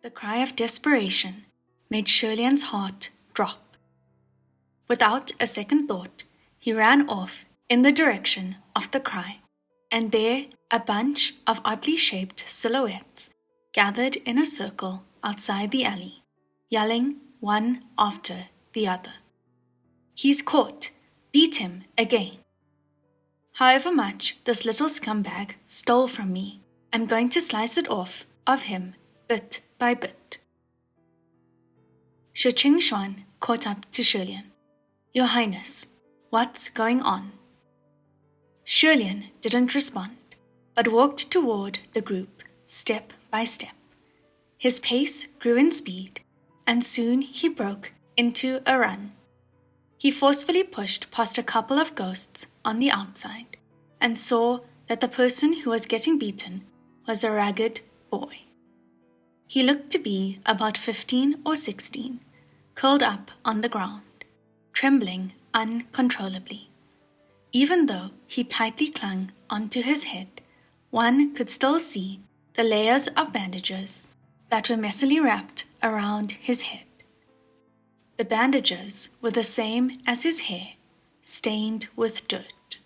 The cry of desperation made Shirlian's heart drop. Without a second thought, he ran off in the direction of the cry, and there a bunch of oddly shaped silhouettes gathered in a circle outside the alley, yelling one after the other. "He's caught! Beat him again! However much this little scumbag stole from me, I'm going to slice it off of him bit by bit." Shi Qingshuan caught up to Shilian. "Your Highness, what's going on?" Shilian didn't respond, but walked toward the group step by step. His pace grew in speed, and soon he broke into a run. He forcefully pushed past a couple of ghosts on the outside and saw that the person who was getting beaten was a ragged boy. He looked to be about 15 or 16, curled up on the ground, trembling uncontrollably. Even though he tightly clung onto his head, one could still see the layers of bandages that were messily wrapped around his head. The bandages were the same as his hair, stained with dirt.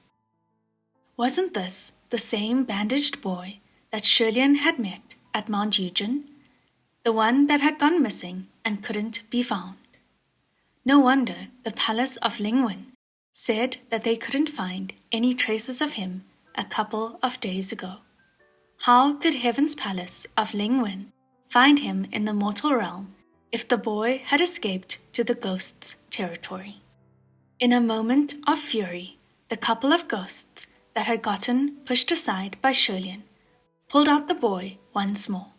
Wasn't this the same bandaged boy that Shilian had met at Mount Yujin? The one that had gone missing and couldn't be found? No wonder the palace of Lingwen said that they couldn't find any traces of him a couple of days ago. How could Heaven's palace of Lingwen find him in the mortal realm if the boy had escaped to the ghosts' territory? In a moment of fury, the couple of ghosts that had gotten pushed aside by Shilian pulled out the boy once more.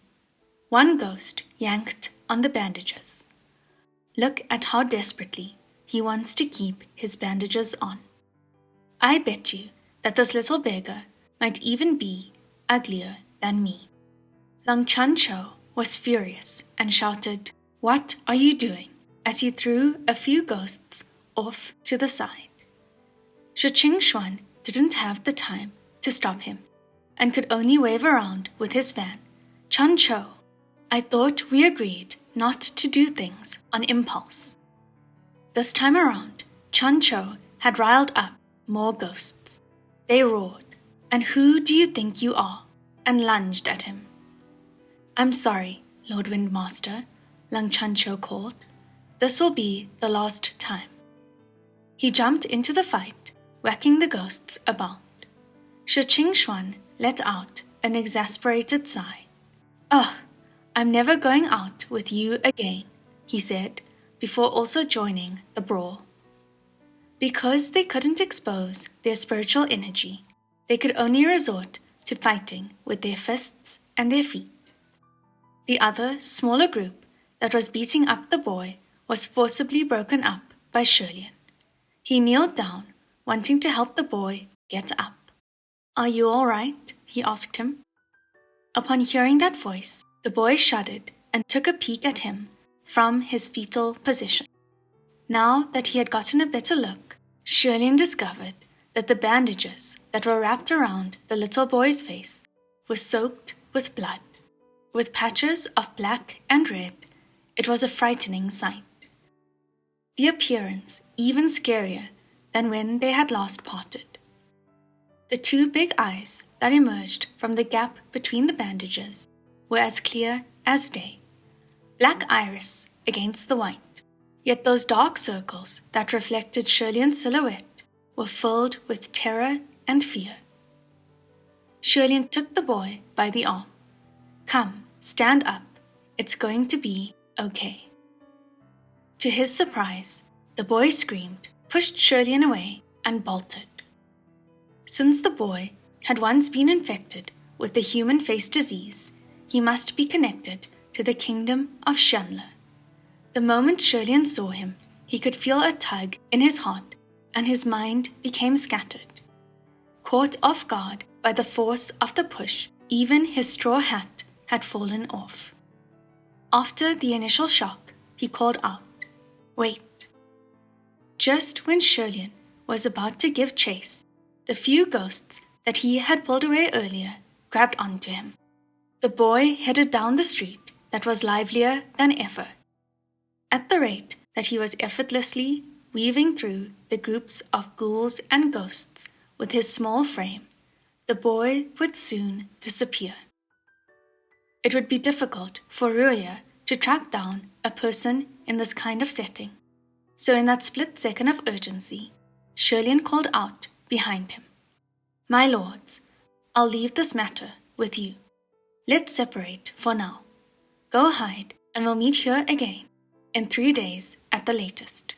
One ghost yanked on the bandages. Look at how desperately he wants to keep his bandages on. I bet you that this little beggar might even be uglier than me. Lang Chancho was furious and shouted, "What are you doing?" as he threw a few ghosts off to the side. Shi Qingshuan didn't have the time to stop him and could only wave around with his fan. "Chancho, I thought we agreed not to do things on impulse." This time around, Chancho had riled up more ghosts. They roared, "And who do you think you are?" and lunged at him. "I'm sorry, Lord Windmaster," Lang Chancho called. "This will be the last time." He jumped into the fight, whacking the ghosts about. Shi Qingshuan let out an exasperated sigh. "Ugh, I'm never going out with you again," he said, before also joining the brawl. Because they couldn't expose their spiritual energy, they could only resort to fighting with their fists and their feet. The other, smaller group that was beating up the boy was forcibly broken up by Shilian. He kneeled down, wanting to help the boy get up. "Are you all right?" he asked him. Upon hearing that voice, the boy shuddered and took a peek at him from his fetal position. Now that he had gotten a better look, Shilian discovered that the bandages that were wrapped around the little boy's face were soaked with blood. With patches of black and red, it was a frightening sight. The appearance even scarier than when they had last parted. The two big eyes that emerged from the gap between the bandages were as clear as day, black iris against the white, yet those dark circles that reflected Shilian's silhouette were filled with terror and fear. Shilian took the boy by the arm. "Come, stand up. It's going to be okay." To his surprise, the boy screamed, pushed Shilian away, and bolted. Since the boy had once been infected with the human face disease, he must be connected to the kingdom of Xianle. The moment Shilian saw him, he could feel a tug in his heart, and his mind became scattered. Caught off guard by the force of the push, even his straw hat had fallen off. After the initial shock, he called out, "Wait." Just when Shilian was about to give chase, the few ghosts that he had pulled away earlier grabbed onto him. The boy headed down the street, that was livelier than ever. At the rate that he was effortlessly weaving through the groups of ghouls and ghosts with his small frame, the boy would soon disappear. It would be difficult for Ruya to track down a person in this kind of setting, so in that split second of urgency, Xianle called out behind him, "My lords, I'll leave this matter with you. Let's separate for now. Go hide and we'll meet here again in 3 days at the latest."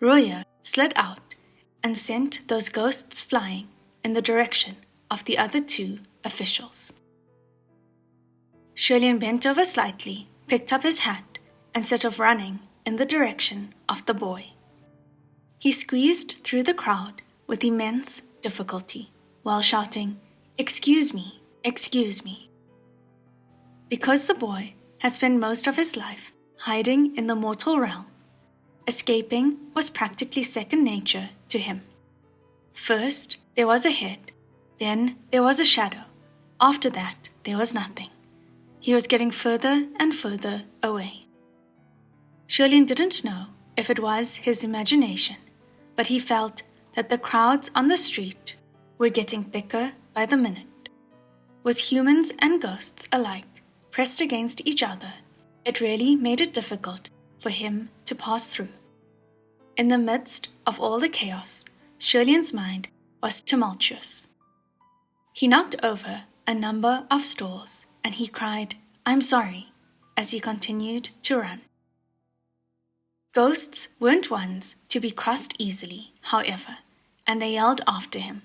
Ruya slid out and sent those ghosts flying in the direction of the other 2 officials. Xianle bent over slightly, picked up his hat, and set off running in the direction of the boy. He squeezed through the crowd with immense difficulty while shouting, "Excuse me, excuse me." Because the boy had spent most of his life hiding in the mortal realm, escaping was practically second nature to him. First, there was a head, then there was a shadow. After that, there was nothing. He was getting further and further away. Xianle didn't know if it was his imagination, but he felt that the crowds on the street were getting thicker by the minute. With humans and ghosts alike pressed against each other, it really made it difficult for him to pass through. In the midst of all the chaos, Xianle's mind was tumultuous. He knocked over a number of stools and he cried, "I'm sorry," as he continued to run. Ghosts weren't ones to be crossed easily, however, and they yelled after him,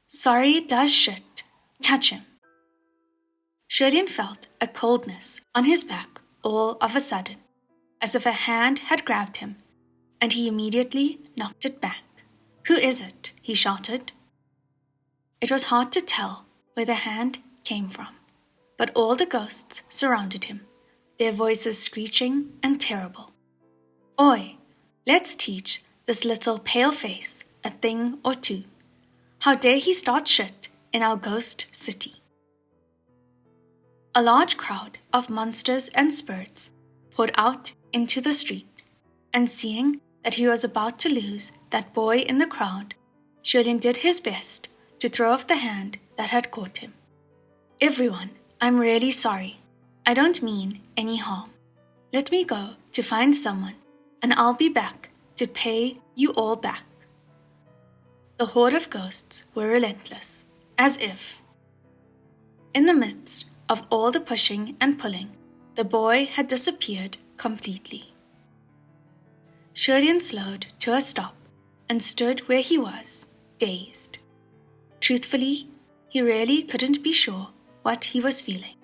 "Sorry does shit, catch him." Xianle felt a coldness on his back all of a sudden, as if a hand had grabbed him, and he immediately knocked it back. "Who is it?" he shouted. It was hard to tell where the hand came from, but all the ghosts surrounded him, their voices screeching and terrible. "Oi, let's teach this little pale-face a thing or 2. How dare he start shit in our ghost city?" A large crowd of monsters and spirits poured out into the street, and seeing that he was about to lose that boy in the crowd, Xianle did his best to throw off the hand that had caught him. "Everyone, I'm really sorry. I don't mean any harm. Let me go to find someone, and I'll be back to pay you all back." The horde of ghosts were relentless, as if. In the midst of all the pushing and pulling, the boy had disappeared completely. Xianle slowed to a stop and stood where he was, dazed. Truthfully, he really couldn't be sure what he was feeling.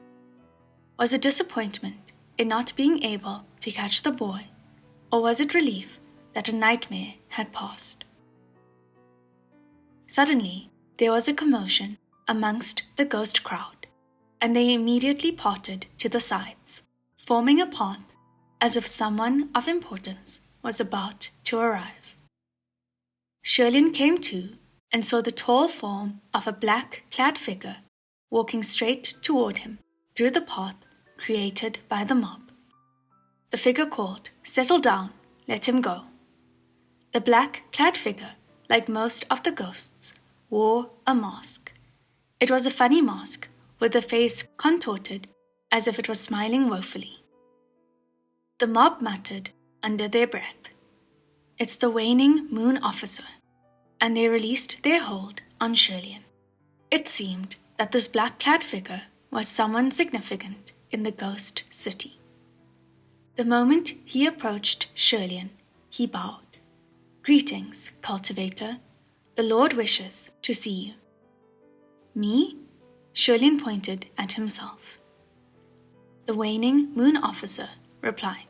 Was it disappointment in not being able to catch the boy, or was it relief that a nightmare had passed? Suddenly, there was a commotion amongst the ghost crowd, and they immediately parted to the sides, forming a path as if someone of importance was about to arrive. Xianle came to and saw the tall form of a black-clad figure walking straight toward him through the path created by the mob. The figure called, "Settle down, let him go." The black-clad figure, like most of the ghosts, wore a mask. It was a funny mask with the face contorted as if it was smiling woefully. The mob muttered under their breath, "It's the waning moon officer," and they released their hold on Xianle. It seemed that this black-clad figure was someone significant in the ghost city. The moment he approached Xianle, he bowed. "Greetings, cultivator. The Lord wishes to see you." "Me?" Xianle pointed at himself. The waning moon officer replied,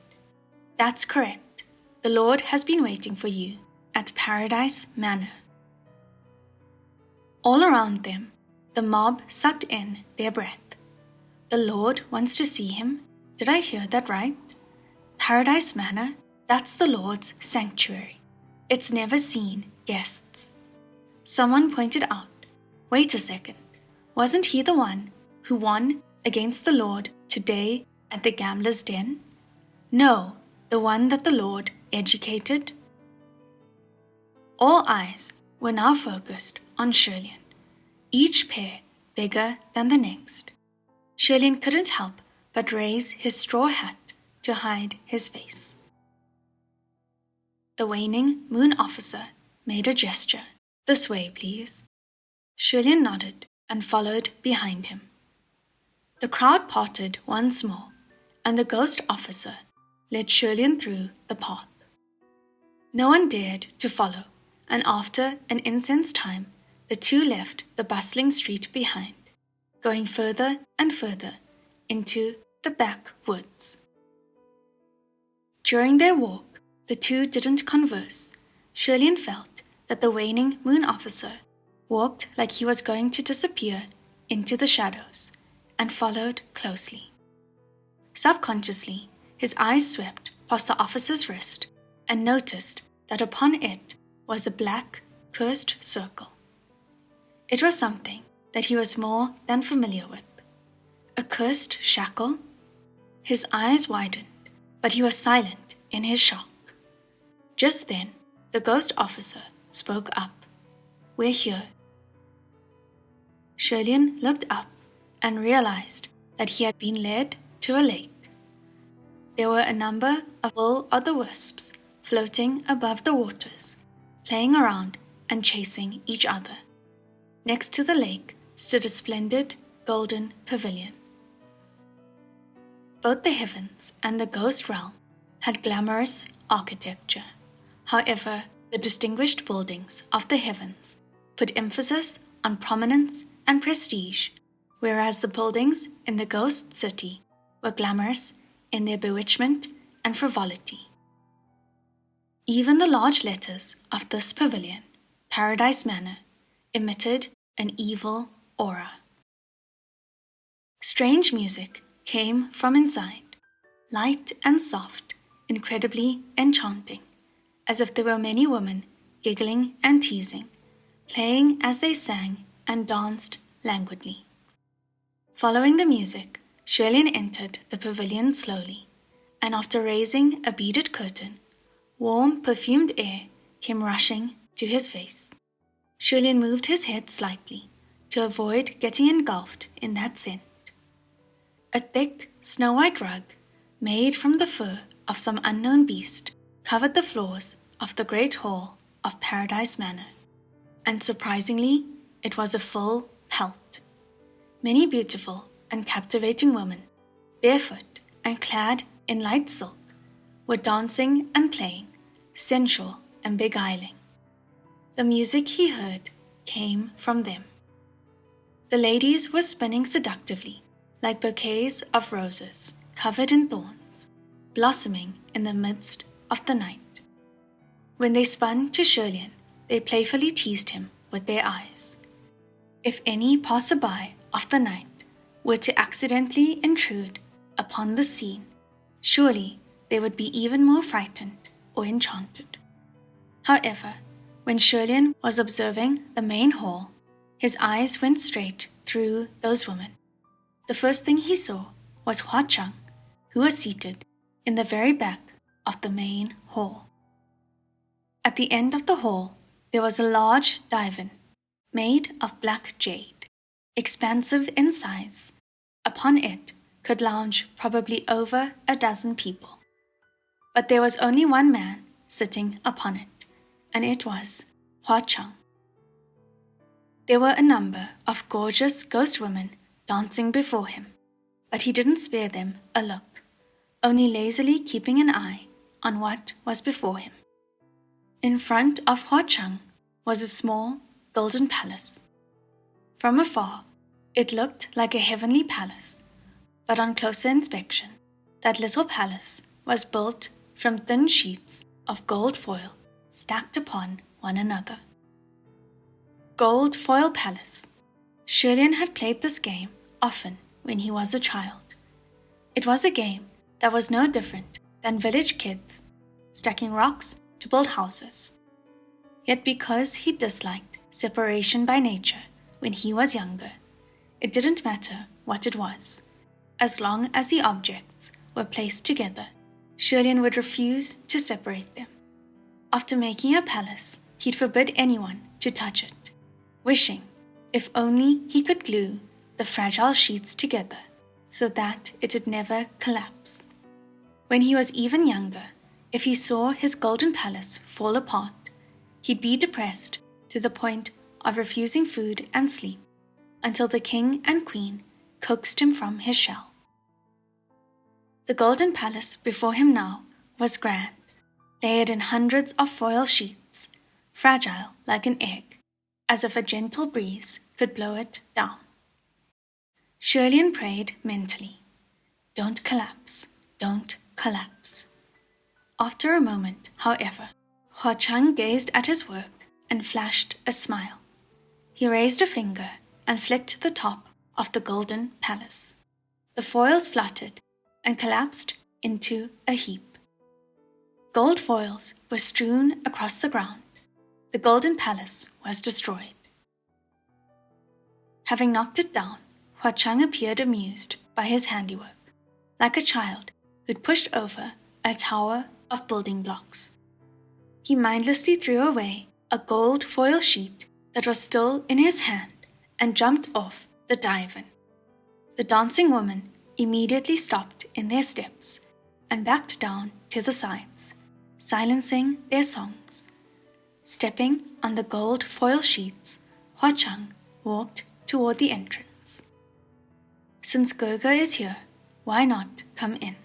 "That's correct. The Lord has been waiting for you at Paradise Manor." All around them, the mob sucked in their breath. "The Lord wants to see him? Did I hear that right? Paradise Manor? That's the Lord's sanctuary. It's never seen guests." Someone pointed out, "Wait a second. Wasn't he the one who won against the Lord today At the gambler's den? No, the one that the Lord educated. All eyes were now focused on Xianle, each pair bigger than the next. Xianle couldn't help but raise his straw hat to hide his face. The waning moon officer made a gesture. This way, please. Xianle nodded and followed behind him. The crowd parted once more, and the ghost officer led Xianle through the path. No one dared to follow, and after an incense time, the two left the bustling street behind, going further and further into the backwoods. During their walk, the two didn't converse. Xianle felt that the waning moon officer walked like he was going to disappear into the shadows, and followed closely. Subconsciously, his eyes swept past the officer's wrist and noticed that upon it was a black, cursed circle. It was something that he was more than familiar with. A cursed shackle? His eyes widened, but he was silent in his shock. Just then, the ghost officer spoke up. "We're here." Xianle looked up and realized that he had been led to a lake. There were a number of will-o'-the-wisps floating above the waters, playing around and chasing each other. Next to the lake stood a splendid golden pavilion. Both the heavens and the ghost realm had glamorous architecture. However, the distinguished buildings of the heavens put emphasis on prominence and prestige, whereas the buildings in the ghost city were glamorous in their bewitchment and frivolity. Even the large letters of this pavilion, Paradise Manor, emitted an evil aura. Strange music came from inside, light and soft, incredibly enchanting, as if there were many women giggling and teasing, playing as they sang and danced languidly. Following the music, Xianle entered the pavilion slowly, and after raising a beaded curtain, warm, perfumed air came rushing to his face. Xianle moved his head slightly to avoid getting engulfed in that scent. A thick, snow-white rug, made from the fur of some unknown beast, covered the floors of the great hall of Paradise Manor, and surprisingly, it was a full pelt. Many beautiful and captivating women, barefoot and clad in light silk, were dancing and playing, sensual and beguiling. The music he heard came from them. The ladies were spinning seductively, like bouquets of roses covered in thorns, blossoming in the midst of the night. When they spun to Xianle, they playfully teased him with their eyes. If any passerby of the night were to accidentally intrude upon the scene, surely they would be even more frightened or enchanted. However, when Xianle was observing the main hall, his eyes went straight through those women. The first thing he saw was Hua Cheng, who was seated in the very back of the main hall. At the end of the hall, there was a large divan made of black jade, expansive in size. Upon it could lounge probably over a dozen people. But there was only one man sitting upon it, and it was Hua Cheng. There were a number of gorgeous ghost women dancing before him, but he didn't spare them a look, only lazily keeping an eye on what was before him. In front of Hua Cheng was a small golden palace. From afar, it looked like a heavenly palace, but on closer inspection, that little palace was built from thin sheets of gold foil stacked upon one another. Gold Foil Palace. Xianle had played this game often when he was a child. It was a game that was no different than village kids stacking rocks to build houses. Yet because he disliked separation by nature when he was younger, it didn't matter what it was, as long as the objects were placed together, Xianle would refuse to separate them. After making a palace, he'd forbid anyone to touch it, wishing if only he could glue the fragile sheets together so that it would never collapse. When he was even younger, if he saw his golden palace fall apart, he'd be depressed to the point of refusing food and sleep until the king and queen coaxed him from his shell. The golden palace before him now was grand, layered in hundreds of foil sheets, fragile like an egg, as if a gentle breeze could blow it down. Xianle prayed mentally, "Don't collapse, don't collapse." After a moment, however, Hua Cheng gazed at his work and flashed a smile. He raised a finger and flicked the top of the golden palace. The foils fluttered and collapsed into a heap. Gold foils were strewn across the ground. The golden palace was destroyed. Having knocked it down, Hua Cheng appeared amused by his handiwork, like a child who'd pushed over a tower of building blocks. He mindlessly threw away a gold foil sheet that was still in his hand and jumped off the divan. The dancing women immediately stopped in their steps and backed down to the sides, silencing their songs. Stepping on the gold foil sheets, Hua Cheng walked toward the entrance. "Since Gurga is here, why not come in?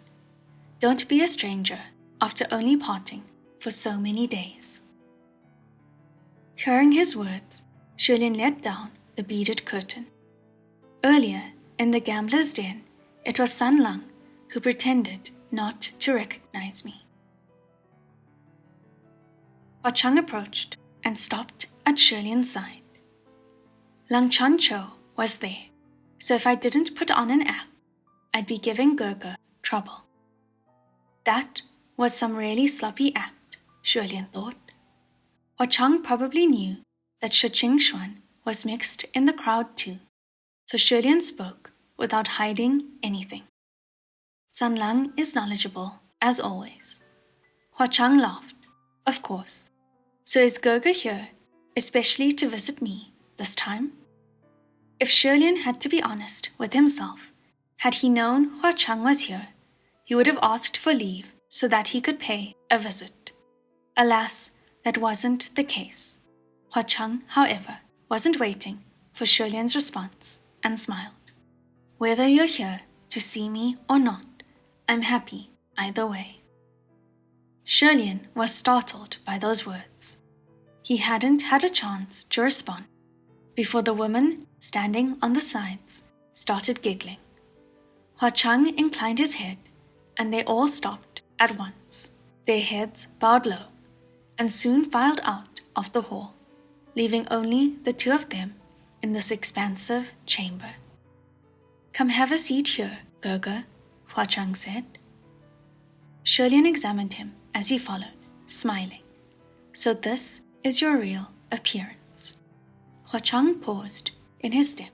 Don't be a stranger after only parting for so many days." Hearing his words, Xianle let down the beaded curtain. Earlier, in the gambler's den, it was San Lang who pretended not to recognize me. Hua Cheng approached and stopped at Xianle's side. Lang Chun-cho was there, so if I didn't put on an act, I'd be giving Gurga trouble. That was some really sloppy act, Xianle thought. Hua Cheng probably knew that Shi Qingxuan was mixed in the crowd too, so Xianle spoke without hiding anything. "San Lang is knowledgeable, as always." Hua Cheng laughed. "Of course. So is Gurga here, especially to visit me this time?" If Xianle had to be honest with himself, had he known Hua Cheng was here, he would have asked for leave so that he could pay a visit. Alas, that wasn't the case. Hua Cheng, however, wasn't waiting for Xianle's response and smiled. "Whether you're here to see me or not, I'm happy either way." Xianle was startled by those words. He hadn't had a chance to respond before the women standing on the sides started giggling. Hua Cheng inclined his head, and they all stopped at once, their heads bowed low, and soon filed out of the hall, leaving only the two of them in this expansive chamber. "Come have a seat here, Gurga," Hua Cheng said. Xianle examined him as he followed, smiling. "So this is your real appearance." Hua Cheng paused in his step